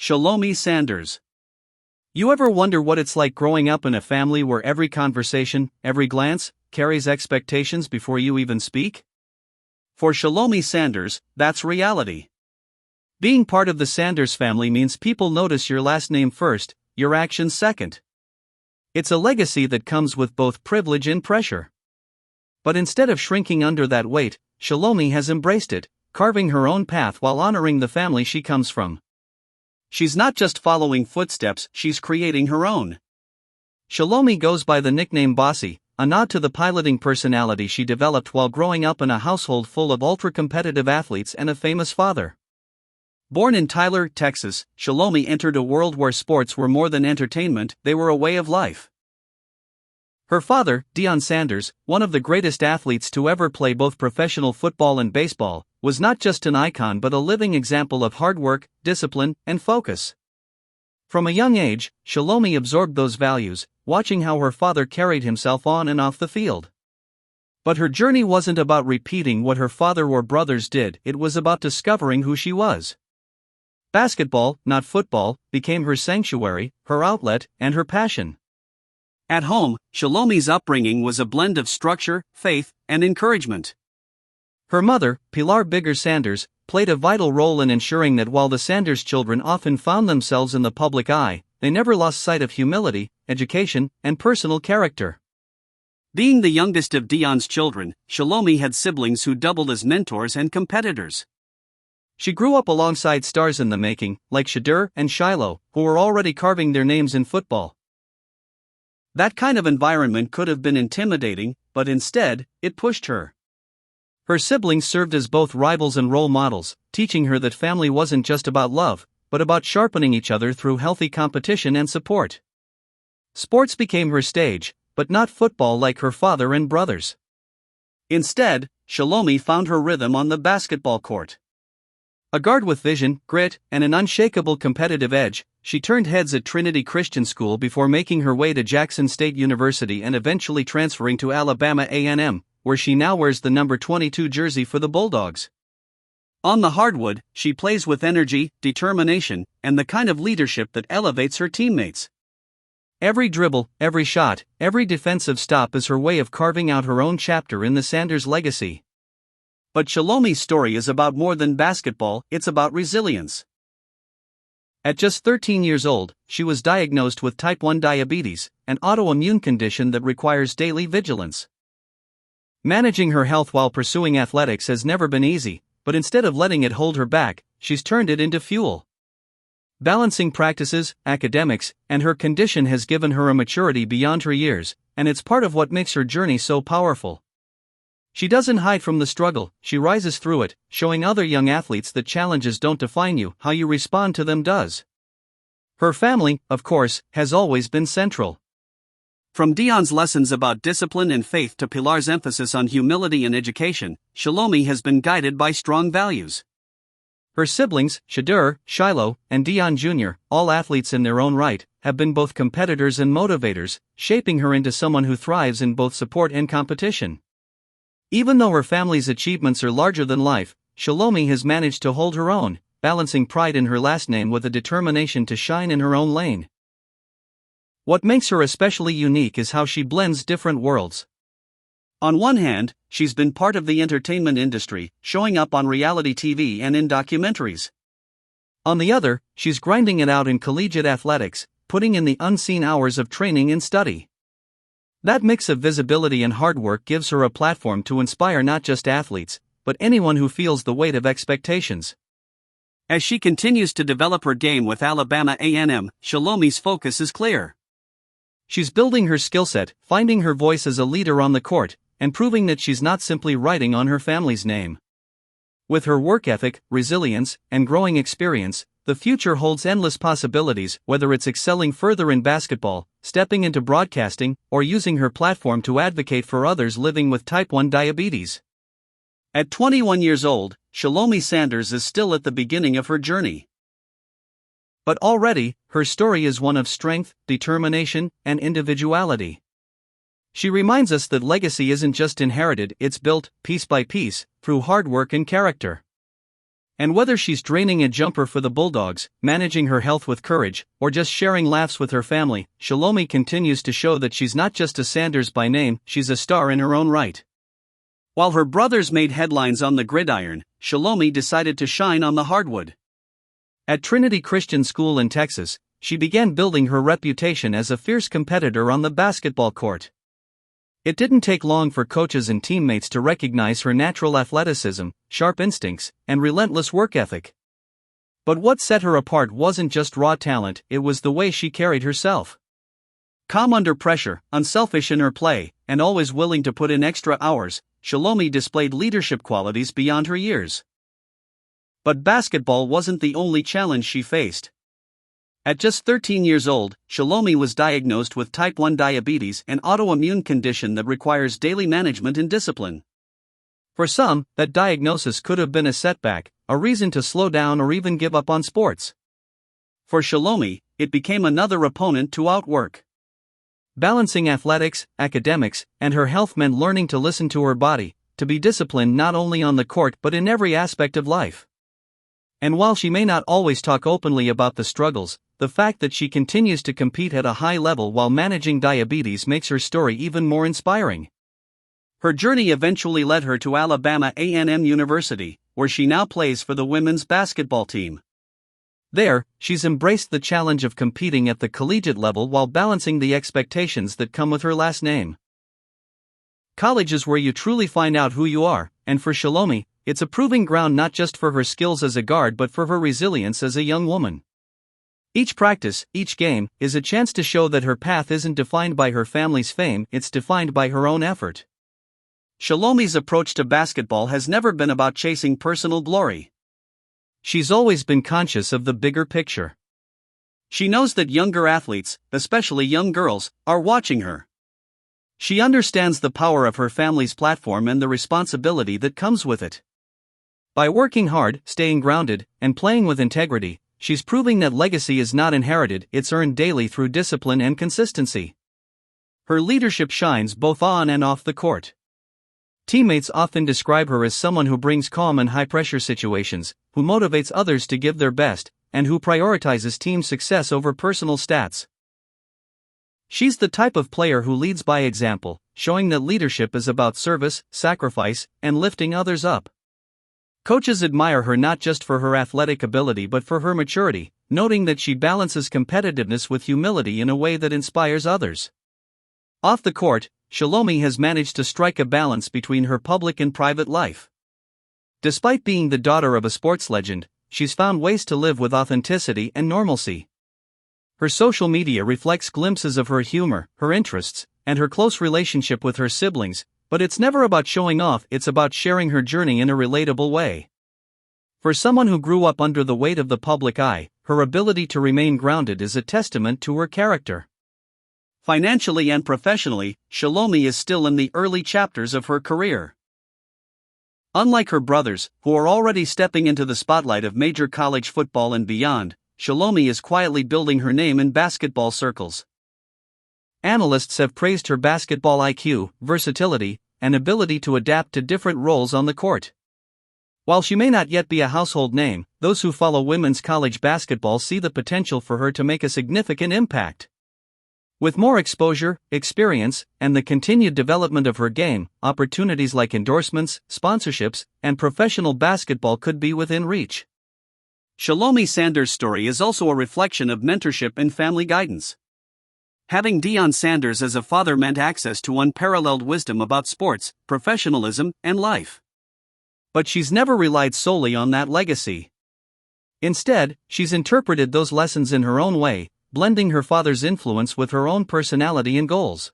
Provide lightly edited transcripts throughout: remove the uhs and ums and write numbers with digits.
Shelomi Sanders. You ever wonder what it's like growing up in a family where every conversation, every glance, carries expectations before you even speak? For Shelomi Sanders, that's reality. Being part of the Sanders family means people notice your last name first, your actions second. It's a legacy that comes with both privilege and pressure. But instead of shrinking under that weight, Shelomi has embraced it, carving her own path while honoring the family she comes from. She's not just following footsteps, she's creating her own. Shelomi goes by the nickname Bossy, a nod to the piloting personality she developed while growing up in a household full of ultra-competitive athletes and a famous father. Born in Tyler, Texas, Shelomi entered a world where sports were more than entertainment, they were a way of life. Her father, Deion Sanders, one of the greatest athletes to ever play both professional football and baseball, was not just an icon but a living example of hard work, discipline, and focus. From a young age, Shelomi absorbed those values, watching how her father carried himself on and off the field. But her journey wasn't about repeating what her father or brothers did, it was about discovering who she was. Basketball, not football, became her sanctuary, her outlet, and her passion. At home, Shelomi's upbringing was a blend of structure, faith, and encouragement. Her mother, Shedeur Sanders, played a vital role in ensuring that while the Sanders children often found themselves in the public eye, they never lost sight of humility, education, and personal character. Being the youngest of Deion's children, Shelomi had siblings who doubled as mentors and competitors. She grew up alongside stars in the making, like Shedeur and Shilo, who were already carving their names in football. That kind of environment could have been intimidating, but instead, it pushed her. Her siblings served as both rivals and role models, teaching her that family wasn't just about love, but about sharpening each other through healthy competition and support. Sports became her stage, but not football like her father and brothers. Instead, Shelomi found her rhythm on the basketball court. A guard with vision, grit, and an unshakable competitive edge, she turned heads at Trinity Christian School before making her way to Jackson State University and eventually transferring to Alabama A&M, where she now wears the number 22 jersey for the Bulldogs. On the hardwood, she plays with energy, determination, and the kind of leadership that elevates her teammates. Every dribble, every shot, every defensive stop is her way of carving out her own chapter in the Sanders legacy. But Shelomi's story is about more than basketball, it's about resilience. At just 13 years old, she was diagnosed with type 1 diabetes, an autoimmune condition that requires daily vigilance. Managing her health while pursuing athletics has never been easy, but instead of letting it hold her back, she's turned it into fuel. Balancing practices, academics, and her condition has given her a maturity beyond her years, and it's part of what makes her journey so powerful. She doesn't hide from the struggle, she rises through it, showing other young athletes that challenges don't define you, how you respond to them does. Her family, of course, has always been central. From Deion's lessons about discipline and faith to Pilar's emphasis on humility and education, Shelomi has been guided by strong values. Her siblings, Shedeur, Shilo, and Deion Jr., all athletes in their own right, have been both competitors and motivators, shaping her into someone who thrives in both support and competition. Even though her family's achievements are larger than life, Shelomi has managed to hold her own, balancing pride in her last name with a determination to shine in her own lane. What makes her especially unique is how she blends different worlds. On one hand, she's been part of the entertainment industry, showing up on reality TV and in documentaries. On the other, she's grinding it out in collegiate athletics, putting in the unseen hours of training and study. That mix of visibility and hard work gives her a platform to inspire not just athletes, but anyone who feels the weight of expectations. As she continues to develop her game with Alabama A&M, Shelomi's focus is clear. She's building her skill set, finding her voice as a leader on the court, and proving that she's not simply writing on her family's name. With her work ethic, resilience, and growing experience, the future holds endless possibilities, whether it's excelling further in basketball, stepping into broadcasting, or using her platform to advocate for others living with type 1 diabetes. At 21 years old, Shelomi Sanders is still at the beginning of her journey. But already, her story is one of strength, determination, and individuality. She reminds us that legacy isn't just inherited, it's built, piece by piece, through hard work and character. And whether she's draining a jumper for the Bulldogs, managing her health with courage, or just sharing laughs with her family, Shelomi continues to show that she's not just a Sanders by name, she's a star in her own right. While her brothers made headlines on the gridiron, Shelomi decided to shine on the hardwood. At Trinity Christian School in Texas, she began building her reputation as a fierce competitor on the basketball court. It didn't take long for coaches and teammates to recognize her natural athleticism, sharp instincts, and relentless work ethic. But what set her apart wasn't just raw talent, it was the way she carried herself. Calm under pressure, unselfish in her play, and always willing to put in extra hours, Shelomi displayed leadership qualities beyond her years. But basketball wasn't the only challenge she faced. At just 13 years old, Shelomi was diagnosed with type 1 diabetes, an autoimmune condition that requires daily management and discipline. For some, that diagnosis could have been a setback, a reason to slow down or even give up on sports. For Shelomi, it became another opponent to outwork. Balancing athletics, academics, and her health meant learning to listen to her body, to be disciplined not only on the court but in every aspect of life. And while she may not always talk openly about the struggles, the fact that she continues to compete at a high level while managing diabetes makes her story even more inspiring. Her journey eventually led her to Alabama A&M University, where she now plays for the women's basketball team. There, she's embraced the challenge of competing at the collegiate level while balancing the expectations that come with her last name. College is where you truly find out who you are, and for Shelomi, it's a proving ground not just for her skills as a guard but for her resilience as a young woman. Each practice, each game, is a chance to show that her path isn't defined by her family's fame, it's defined by her own effort. Shelomi's approach to basketball has never been about chasing personal glory. She's always been conscious of the bigger picture. She knows that younger athletes, especially young girls, are watching her. She understands the power of her family's platform and the responsibility that comes with it. By working hard, staying grounded, and playing with integrity, she's proving that legacy is not inherited, it's earned daily through discipline and consistency. Her leadership shines both on and off the court. Teammates often describe her as someone who brings calm in high-pressure situations, who motivates others to give their best, and who prioritizes team success over personal stats. She's the type of player who leads by example, showing that leadership is about service, sacrifice, and lifting others up. Coaches admire her not just for her athletic ability but for her maturity, noting that she balances competitiveness with humility in a way that inspires others. Off the court, Shelomi has managed to strike a balance between her public and private life. Despite being the daughter of a sports legend, she's found ways to live with authenticity and normalcy. Her social media reflects glimpses of her humor, her interests, and her close relationship with her siblings, but it's never about showing off, it's about sharing her journey in a relatable way. For someone who grew up under the weight of the public eye, her ability to remain grounded is a testament to her character. Financially and professionally, Shelomi is still in the early chapters of her career. Unlike her brothers, who are already stepping into the spotlight of major college football and beyond, Shelomi is quietly building her name in basketball circles. Analysts have praised her basketball IQ, versatility, and ability to adapt to different roles on the court. While she may not yet be a household name, those who follow women's college basketball see the potential for her to make a significant impact. With more exposure, experience, and the continued development of her game, opportunities like endorsements, sponsorships, and professional basketball could be within reach. Shelomi Sanders' story is also a reflection of mentorship and family guidance. Having Deion Sanders as a father meant access to unparalleled wisdom about sports, professionalism, and life. But she's never relied solely on that legacy. Instead, she's interpreted those lessons in her own way, blending her father's influence with her own personality and goals.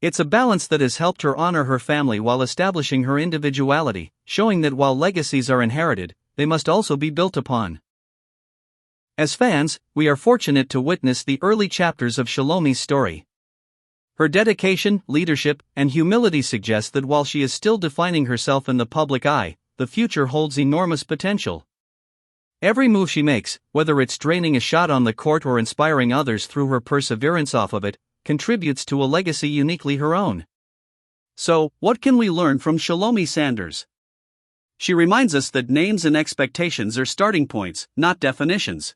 It's a balance that has helped her honor her family while establishing her individuality, showing that while legacies are inherited, they must also be built upon. As fans, we are fortunate to witness the early chapters of Shelomi's story. Her dedication, leadership, and humility suggest that while she is still defining herself in the public eye, the future holds enormous potential. Every move she makes, whether it's draining a shot on the court or inspiring others through her perseverance off of it, contributes to a legacy uniquely her own. So, what can we learn from Shelomi Sanders? She reminds us that names and expectations are starting points, not definitions.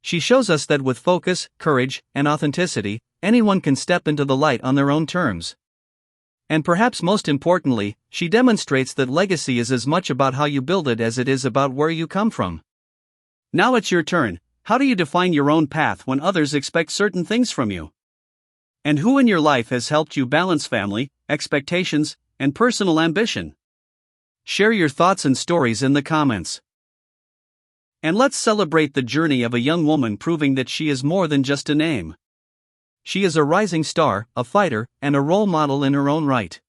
She shows us that with focus, courage, and authenticity, anyone can step into the light on their own terms. And perhaps most importantly, she demonstrates that legacy is as much about how you build it as it is about where you come from. Now it's your turn. How do you define your own path when others expect certain things from you? And who in your life has helped you balance family, expectations, and personal ambition? Share your thoughts and stories in the comments. And let's celebrate the journey of a young woman proving that she is more than just a name. She is a rising star, a fighter, and a role model in her own right.